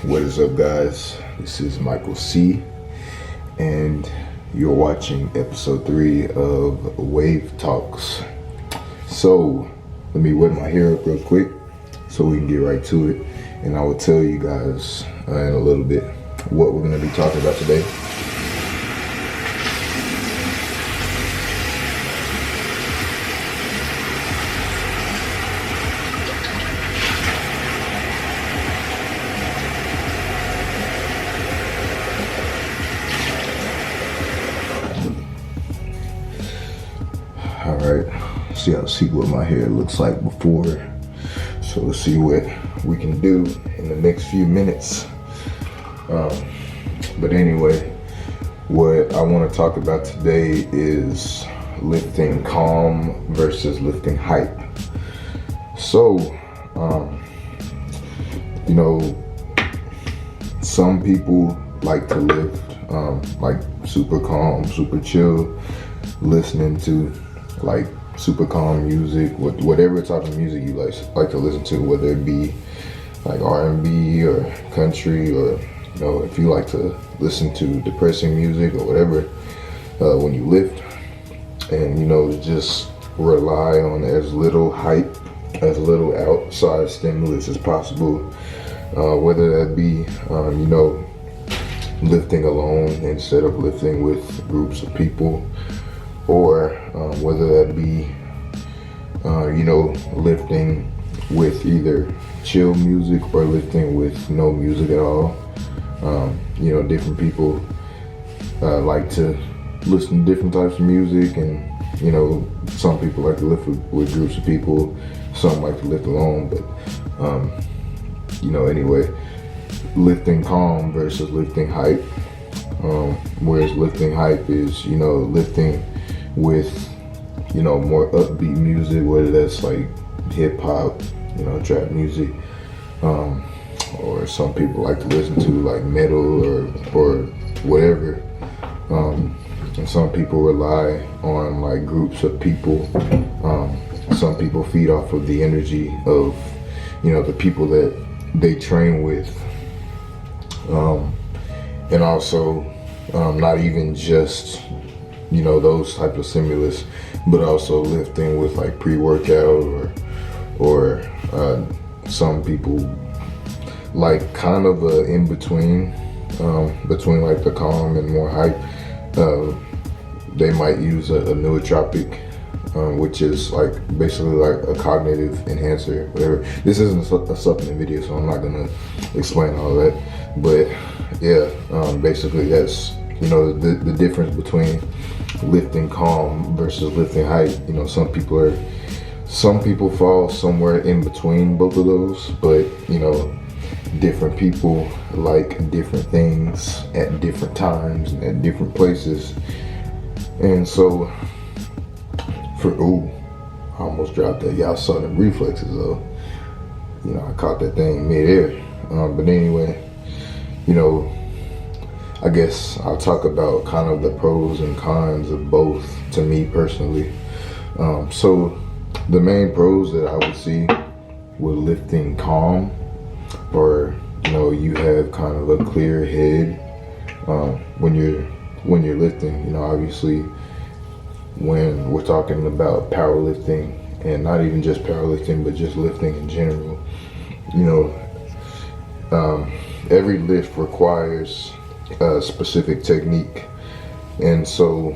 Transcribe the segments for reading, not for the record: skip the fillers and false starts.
What is up, guys? This is Michael C, and you're watching episode 3 of Wave Talks. So, let me wet my hair up real quick so we can get right to it, and I will tell you guys in a little bit what we're going to be talking about today. Alright, see what my hair looks like before. So let's see what we can do in the next few minutes. But anyway, what I want to talk about today is lifting calm versus lifting hype. So, some people like to lift like super calm, super chill, listening to like super calm music, whatever type of music you like to listen to, whether it be like R&B or country, or if you like to listen to depressing music or whatever, when you lift, and just rely on as little hype, as little outside stimulus as possible, whether that be lifting alone instead of lifting with groups of people, or whether that be lifting with either chill music or lifting with no music at all. Different people like to listen to different types of music, and some people like to lift with groups of people, some like to lift alone, but anyway, lifting calm versus lifting hype. Whereas lifting hype is lifting with more upbeat music, whether that's like hip hop, trap music, or some people like to listen to like metal or whatever, and some people rely on like groups of people. Some people feed off of the energy of the people that they train with, and also not even just those types of stimulus, but also lifting with like pre-workout, or some people like kind of a in between, between like the calm and more hype. They might use a nootropic, which is like basically like a cognitive enhancer, whatever. This isn't a supplement video, so I'm not gonna explain all that, but yeah, basically that's the difference between lifting calm versus lifting hype. Some people fall somewhere in between both of those, but different people like different things at different times and at different places. And so I almost dropped that. Y'all saw them reflexes though. I caught that thing mid-air. But anyway, I guess I'll talk about kind of the pros and cons of both to me personally. So the main pros that I would see with lifting calm, or you have kind of a clear head when you're lifting. Obviously, when we're talking about powerlifting, and not even just powerlifting, but just lifting in general, every lift requires a specific technique. And so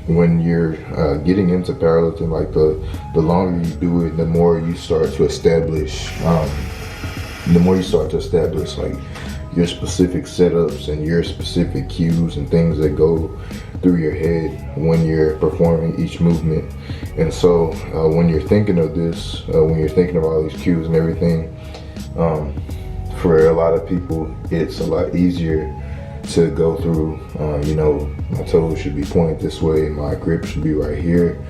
when you're getting into powerlifting, like the longer you do it, the more you start to establish like your specific setups and your specific cues and things that go through your head when you're performing each movement. And so when you're thinking of this, when you're thinking of all these cues and everything, for a lot of people it's a lot easier to go through. My toes should be pointed this way, my grip should be right here,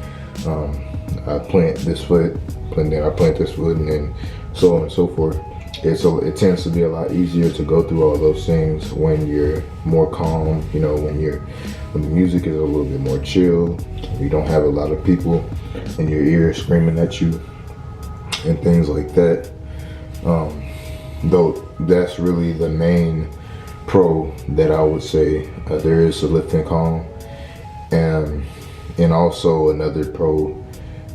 I plant this foot, and then I plant this foot, and then so on and so forth. And so it tends to be a lot easier to go through all those things when you're more calm, when the music is a little bit more chill, you don't have a lot of people in your ear screaming at you and things like that. Though that's really the main pro that I would say. There is a lifting calm, and also another pro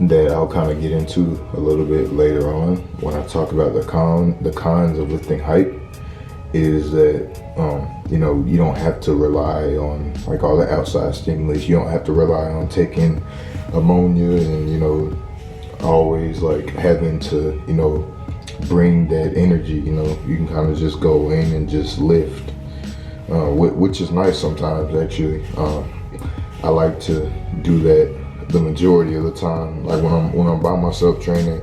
that I'll kind of get into a little bit later on when I talk about the cons of lifting hype is that you don't have to rely on like all the outside stimulus. You don't have to rely on taking ammonia and always like having to bring that energy. You can kind of just go in and just lift, which is nice sometimes actually. I like to do that the majority of the time. Like when I'm by myself training,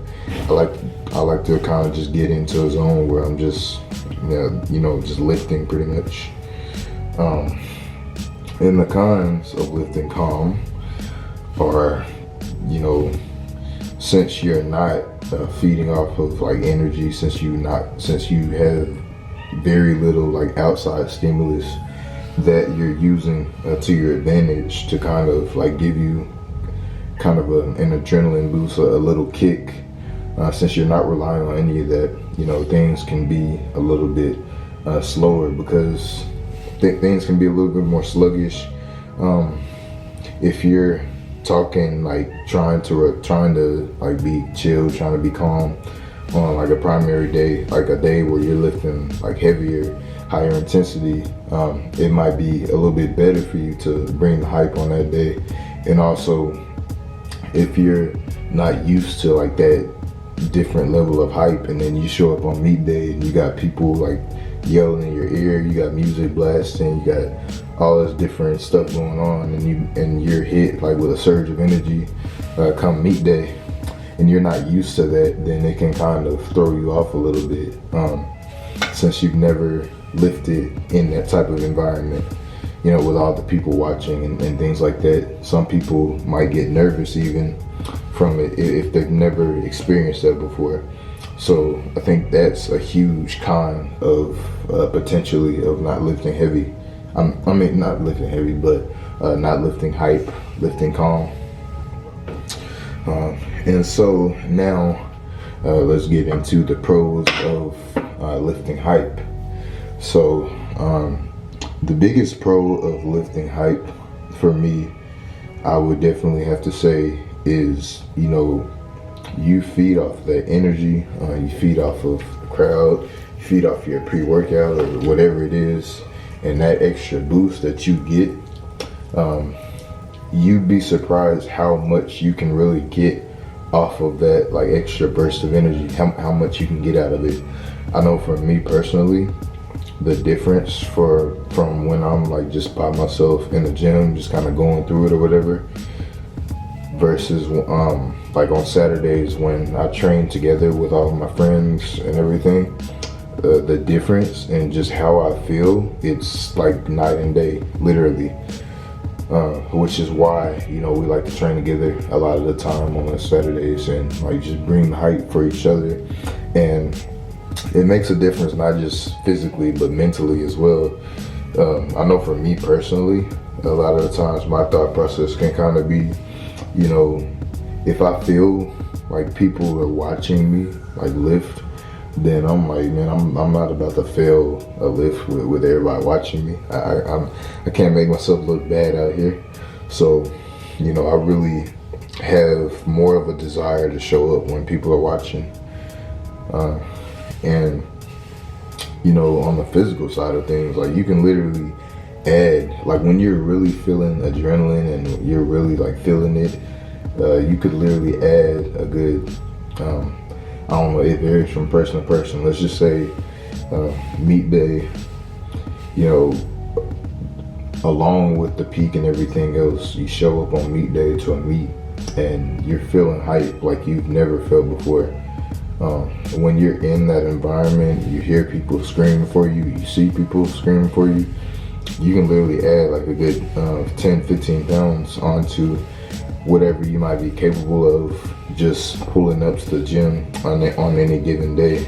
I like to kind of just get into a zone where I'm just just lifting pretty much. And the cons of lifting calm are, since you're not feeding off of like energy, since you have very little like outside stimulus that you're using to your advantage to kind of like give you kind of an adrenaline boost, a little kick. Since you're not relying on any of that, things can be a little bit slower because things can be a little bit more sluggish. If you're talking like trying to like be chill, trying to be calm on like a primary day, like a day where you're lifting like heavier, higher intensity, it might be a little bit better for you to bring the hype on that day. And also, if you're not used to like that different level of hype, and then you show up on meet day and you got people like yelling in your ear, you got music blasting, you got all this different stuff going on, and you're hit like with a surge of energy come meet day, and you're not used to that, then it can kind of throw you off a little bit, since you've never lifted in that type of environment, with all the people watching and things like that. Some people might get nervous even from it if they've never experienced that before. So I think that's a huge con of potentially of not lifting heavy. I mean, not lifting heavy, but not lifting hype, lifting calm. And so now let's get into the pros of lifting hype. So the biggest pro of lifting hype for me, I would definitely have to say is, you feed off that energy, you feed off of the crowd, you feed off your pre-workout or whatever it is, and that extra boost that you get, you'd be surprised how much you can really get off of that like extra burst of energy, how much you can get out of it. I know for me personally, the difference from when I'm like just by myself in the gym, just kind of going through it or whatever, versus like on Saturdays when I train together with all of my friends and everything, the difference in just how I feel, it's like night and day, literally. Which is why, we like to train together a lot of the time on the Saturdays and like just bring the hype for each other. And it makes a difference, not just physically, but mentally as well. I know for me personally, a lot of the times my thought process can kind of be, if I feel like people are watching me like lift, then I'm like, man, I'm not about to fail a lift with everybody watching me. I can't make myself look bad out here. So, I really have more of a desire to show up when people are watching. And on the physical side of things, like you can literally add, like when you're really feeling adrenaline and you're really like feeling it, you could literally add a good, I don't know, it varies from person to person. Let's just say meet day, along with the peak and everything else, you show up on meet day to a meet and you're feeling hype like you've never felt before. When you're in that environment, you hear people screaming for you, you see people screaming for you, you can literally add like a good 10, 15 pounds onto whatever you might be capable of just pulling up to the gym on any given day.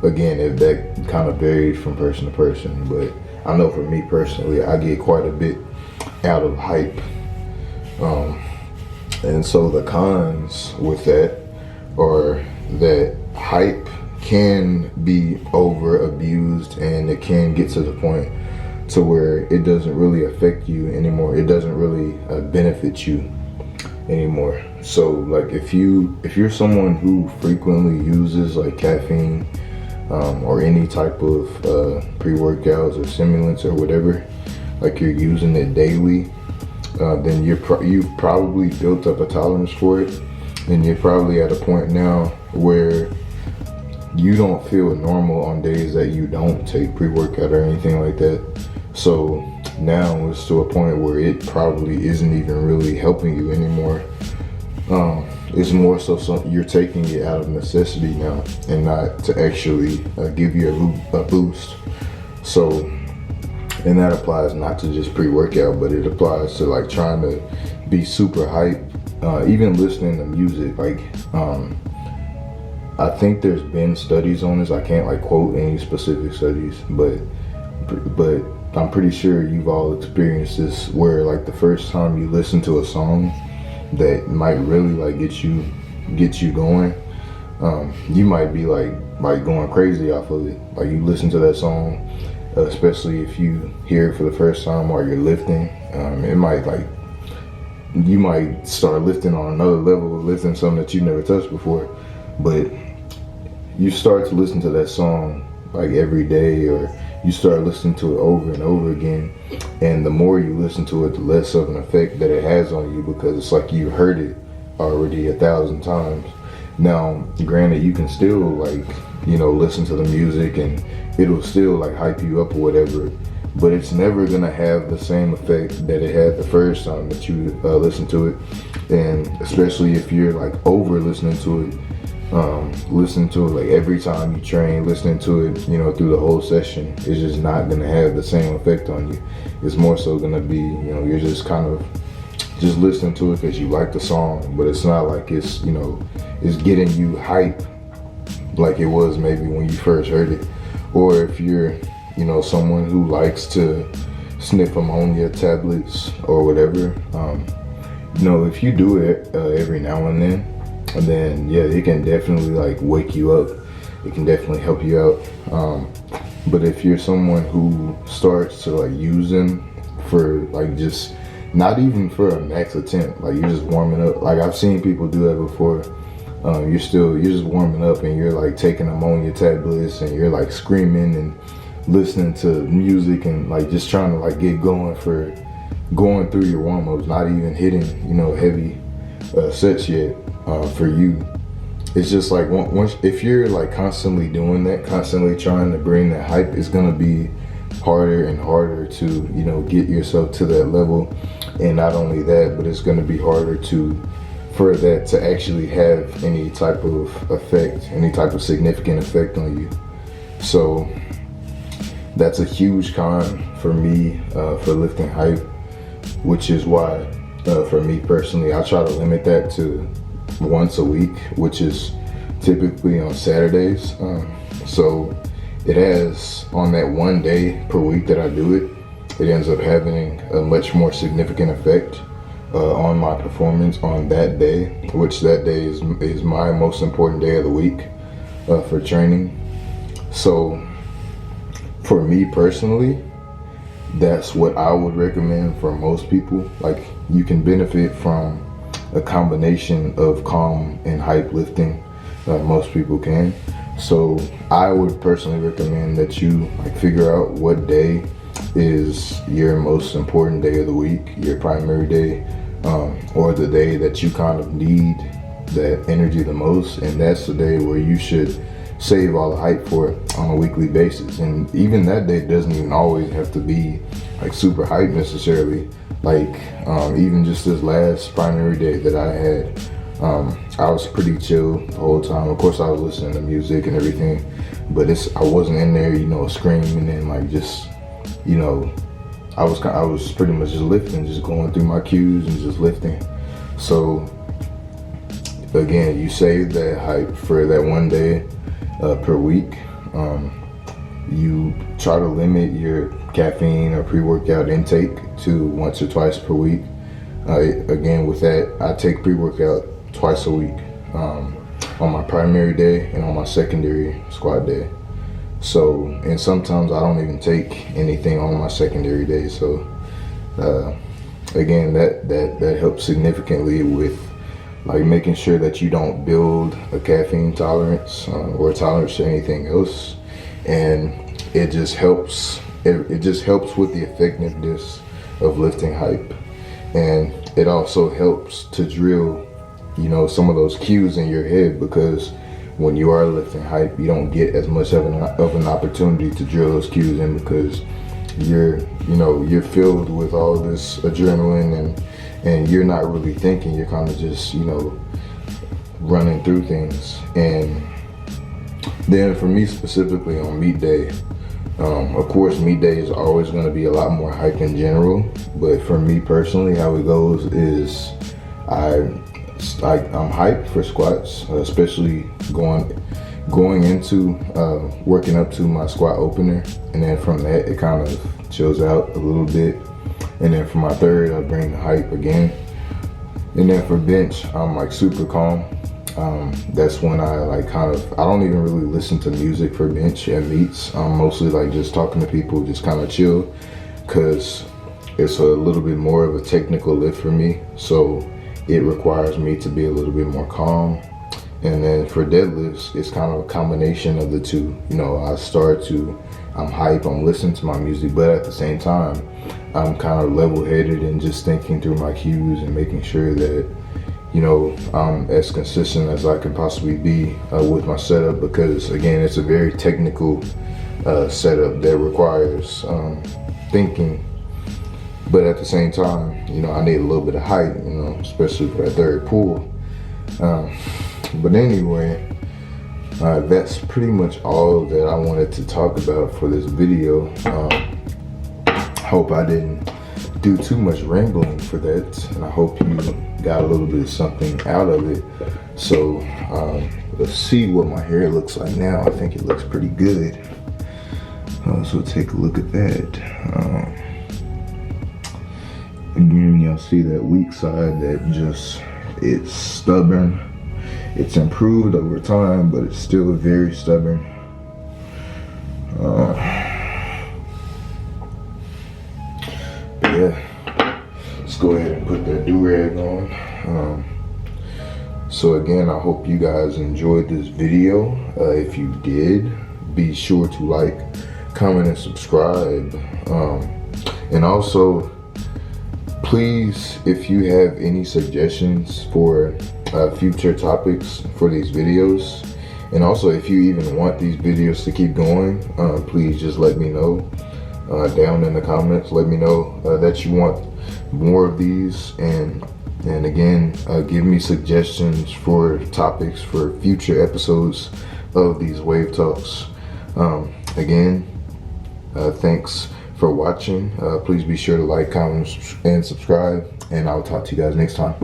Again, if that kind of varies from person to person, but I know for me personally, I get quite a bit out of hype. And so the cons with that are that hype can be over abused, and it can get to the point to where it doesn't really affect you anymore. It doesn't really benefit you anymore. So like if you're someone who frequently uses like caffeine or any type of pre-workouts or stimulants or whatever, like you're using it daily, then you've probably built up a tolerance for it, and you're probably at a point now where you don't feel normal on days that you don't take pre-workout or anything like that. So now it's to a point where it probably isn't even really helping you anymore. It's more so you're taking it out of necessity now, and not to actually give you a boost. So, and that applies not to just pre-workout, but it applies to like trying to be super hype, even listening to music. Like, I think there's been studies on this. I can't like quote any specific studies, but I'm pretty sure you've all experienced this, where like the first time you listen to a song that might really like get you going, you might be like going crazy off of it. Like you listen to that song, especially if you hear it for the first time while you're lifting, it might like, you might start lifting on another level, lifting something that you never touched before. But you start to listen to that song like every day, or you start listening to it over and over again, and the more you listen to it, the less of an effect that it has on you, because it's like you heard it already 1,000 times. Now, granted, you can still like, listen to the music and it'll still like hype you up or whatever, but it's never gonna have the same effect that it had the first time that you listened to it. And especially if you're like over listening to it, like every time you train, listening to it, through the whole session, it's just not gonna have the same effect on you. It's more so gonna be, you're just kind of just listening to it because you like the song, but it's not like it's getting you hype like it was maybe when you first heard it. Or if you're, someone who likes to sniff ammonia tablets or whatever, if you do it every now and then yeah, it can definitely like wake you up. It can definitely help you out. But if you're someone who starts to like use them for like just not even for a max attempt, like you're just warming up. Like I've seen people do that before. You're just warming up and you're like taking ammonia tablets and you're like screaming and listening to music and like just trying to like get going through your warm-ups, not even hitting, heavy sets yet. For you, it's just like once if you're like constantly doing that, constantly trying to bring that hype, it's gonna be harder and harder to get yourself to that level. And not only that, but it's gonna be harder for that to actually have any type of effect, any type of significant effect on you. So that's a huge con for me for lifting hype, which is why for me personally, I try to limit that to once a week, which is typically on Saturdays. So it has, on that one day per week that I do it, it ends up having a much more significant effect on my performance on that day, which that day is my most important day of the week for training. So for me personally, that's what I would recommend for most people. Like you can benefit from a combination of calm and hype lifting. Most people can. So I would personally recommend that you like figure out what day is your most important day of the week, your primary day, or the day that you kind of need that energy the most, and that's the day where you should save all the hype for it on a weekly basis. And even that day doesn't even always have to be like super hype necessarily. Like even just this last primary day that I had, I was pretty chill the whole time. Of course I was listening to music and everything, but I wasn't in there, screaming and like just, I was pretty much just lifting, just going through my cues and just lifting. So again, you save that hype for that one day per week. You try to limit your caffeine or pre-workout intake to once or twice per week. Again, with that, I take pre-workout twice a week. on my primary day and on my secondary squat day. So, and sometimes I don't even take anything on my secondary day. So, again, that helps significantly with like making sure that you don't build a caffeine tolerance or tolerance to anything else, and it just helps. It just helps with the effectiveness of lifting hype, and it also helps to drill, you know, some of those cues in your head, because when you are lifting hype, you don't get as much of an opportunity to drill those cues in, because you're filled with all this adrenaline and you're not really thinking. You're kind of just, you know, running through things. And then for me specifically on meet day, of course meet day is always going to be a lot more hype in general, but for me personally, how it goes is I'm hyped for squats, especially going into working up to my squat opener, and then from that it kind of chills out a little bit, and then for my third I bring the hype again, and then for bench I'm like super calm. That's when I don't even really listen to music for bench and meets. I'm mostly like just talking to people, just kind of chill, because it's a little bit more of a technical lift for me, so it requires me to be a little bit more calm. And then for deadlifts, it's kind of a combination of the two. You know, I'm hype, I'm listening to my music, but at the same time, I'm kind of level-headed and just thinking through my cues and making sure that, you know, I'm as consistent as I can possibly be with my setup, because again, it's a very technical setup that requires thinking. But at the same time, you know, I need a little bit of height, you know, especially for that third pull. But anyway, that's pretty much all that I wanted to talk about for this video. Hope I didn't do too much rambling for that, and I hope you got a little bit of something out of it. So let's see what my hair looks like now. I think it looks pretty good. So take a look at that. Again, y'all see that weak side that just, it's stubborn. It's improved over time, but it's still very stubborn. Yeah, let's go ahead and put that do-rag on. So again, I hope you guys enjoyed this video. If you did, be sure to like, comment, and subscribe. And also, please, if you have any suggestions for future topics for these videos, and also if you even want these videos to keep going, please just let me know down in the comments. Let me know that you want more of these, and again, give me suggestions for topics for future episodes of these Wave Talks. Again, thanks for watching. Please be sure to like, comment, and subscribe, and I'll talk to you guys next time.